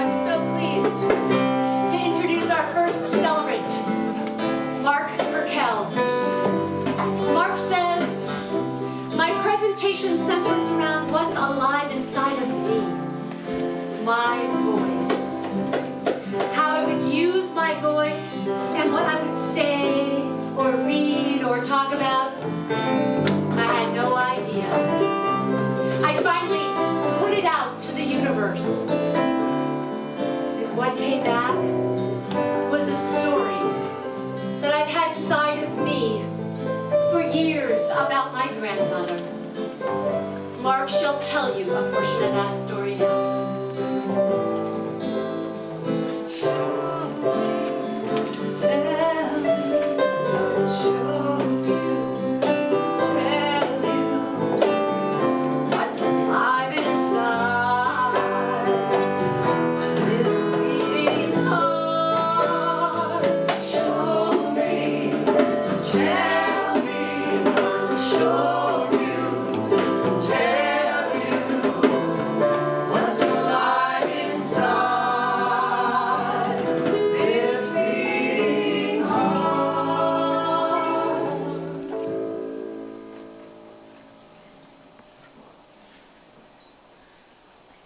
I'm so pleased to introduce our first celebrant, Mark Perkell. Mark says, my presentation centers around what's alive inside of me, my voice. How I would use my voice and what I would say or read or talk about, I had no idea. I finally put it out to the universe. And what came back was a story that I've had inside of me for years about my grandmother. Mark shall tell you a portion of that story now.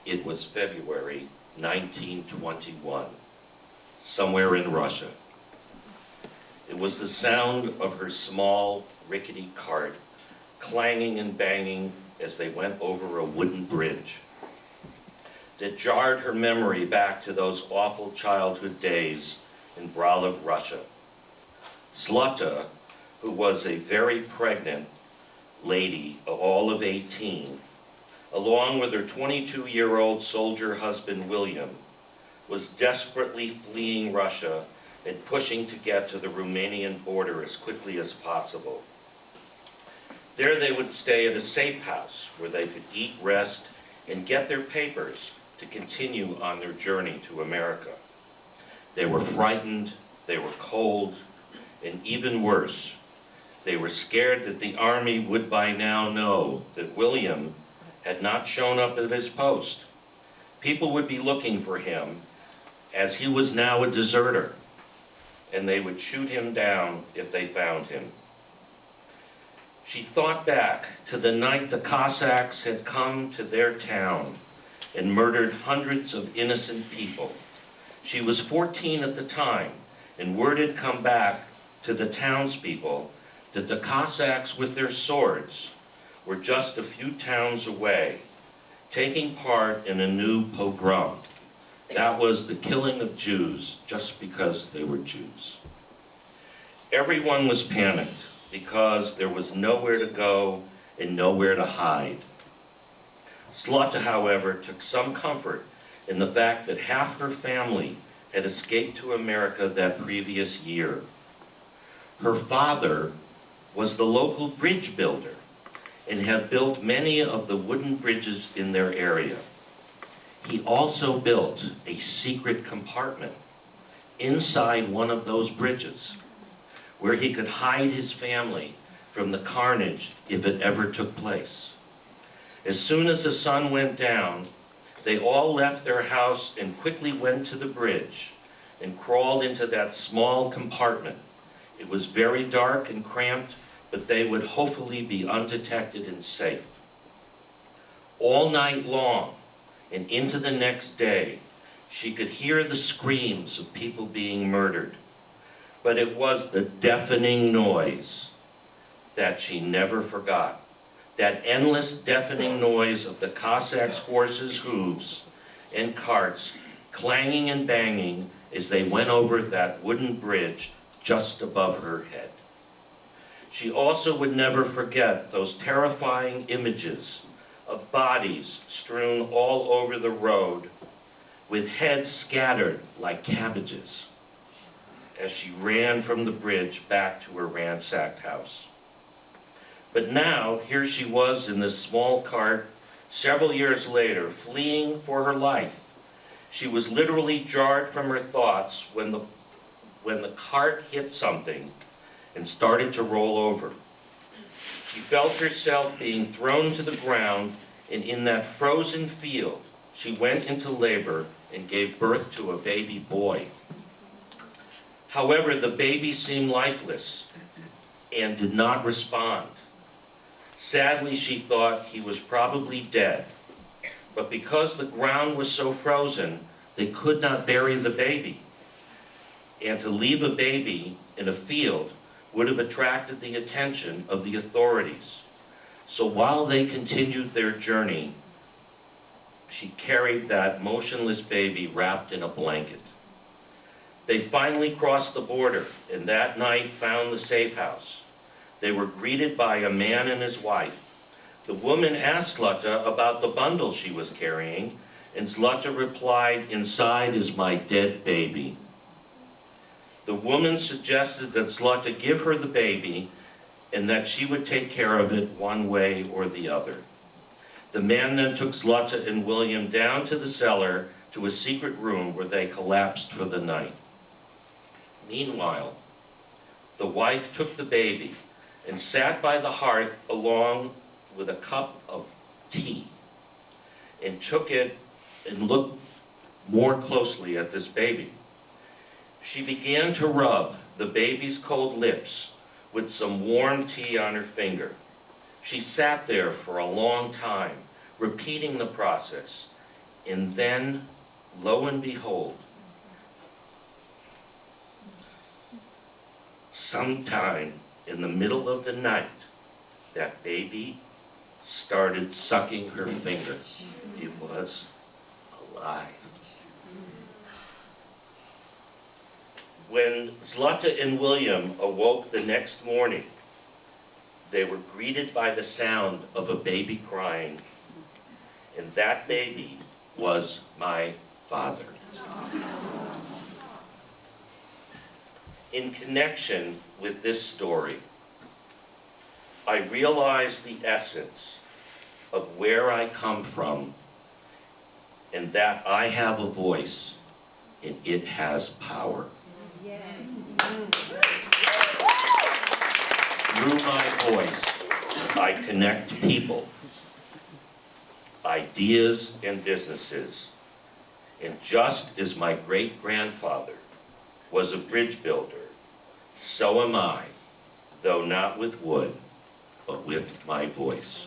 It was February 1921, somewhere in Russia. It was the sound of her small, rickety cart clanging and banging as they went over a wooden bridge that jarred her memory back to those awful childhood days in Bralov, Russia. ZLOTA, who was a very pregnant lady, all of 18, along with her 22-year-old soldier husband, William, was desperately fleeing Russia and pushing to get to the Romanian border as quickly as possible. There they would stay at a safe house where they could eat, rest, and get their papers to continue on their journey to America. They were frightened, they were cold, and even worse, they were scared that the army would by now know that William had not shown up at his post. People would be looking for him as he was now a deserter, and they would shoot him down if they found him. She thought back to the night the Cossacks had come to their town and murdered hundreds of innocent people. She was 14 at the time, and word had come back to the townspeople that the Cossacks with their swords were just a few towns away, taking part in a new pogrom. That was the killing of Jews just because they were Jews. Everyone was panicked because there was nowhere to go and nowhere to hide. ZLOTA, however, took some comfort in the fact that half her family had escaped to America that previous year. Her father was the local bridge builder and had built many of the wooden bridges in their area. He also built a secret compartment inside one of those bridges where he could hide his family from the carnage if it ever took place. As soon as the sun went down, they all left their house and quickly went to the bridge and crawled into that small compartment. It was very dark and cramped, but they would hopefully be undetected and safe. All night long and into the next day, she could hear the screams of people being murdered, but it was the deafening noise that she never forgot. That endless deafening noise of the Cossacks' horses' hooves and carts clanging and banging as they went over that wooden bridge just above her head. She also would never forget those terrifying images of bodies strewn all over the road with heads scattered like cabbages as she ran from the bridge back to her ransacked house. But now, here she was in this small cart, several years later, fleeing for her life. She was literally jarred from her thoughts when the cart hit something and started to roll over. She felt herself being thrown to the ground, and in that frozen field, she went into labor and gave birth to a baby boy. However, the baby seemed lifeless and did not respond. Sadly, she thought he was probably dead, but because the ground was so frozen, they could not bury the baby. And to leave a baby in a field would have attracted the attention of the authorities. So while they continued their journey, she carried that motionless baby wrapped in a blanket. They finally crossed the border, and that night found the safe house. They were greeted by a man and his wife. The woman asked ZLOTA about the bundle she was carrying, and ZLOTA replied, "Inside is my dead baby." The woman suggested that ZLOTA give her the baby and that she would take care of it one way or the other. The man then took ZLOTA and William down to the cellar to a secret room where they collapsed for the night. Meanwhile, the wife took the baby and sat by the hearth along with a cup of tea and took it and looked more closely at this baby. She began to rub the baby's cold lips with some warm tea on her finger. She sat there for a long time, repeating the process, and then, lo and behold, sometime in the middle of the night, that baby started sucking her fingers. It was alive. When ZLOTA and William awoke the next morning, they were greeted by the sound of a baby crying, and that baby was my father. In connection with this story, I realize the essence of where I come from and that I have a voice and it has power. Through my voice, I connect people, ideas, and businesses. And just as my great-grandfather was a bridge builder, so am I, though not with wood, but with my voice.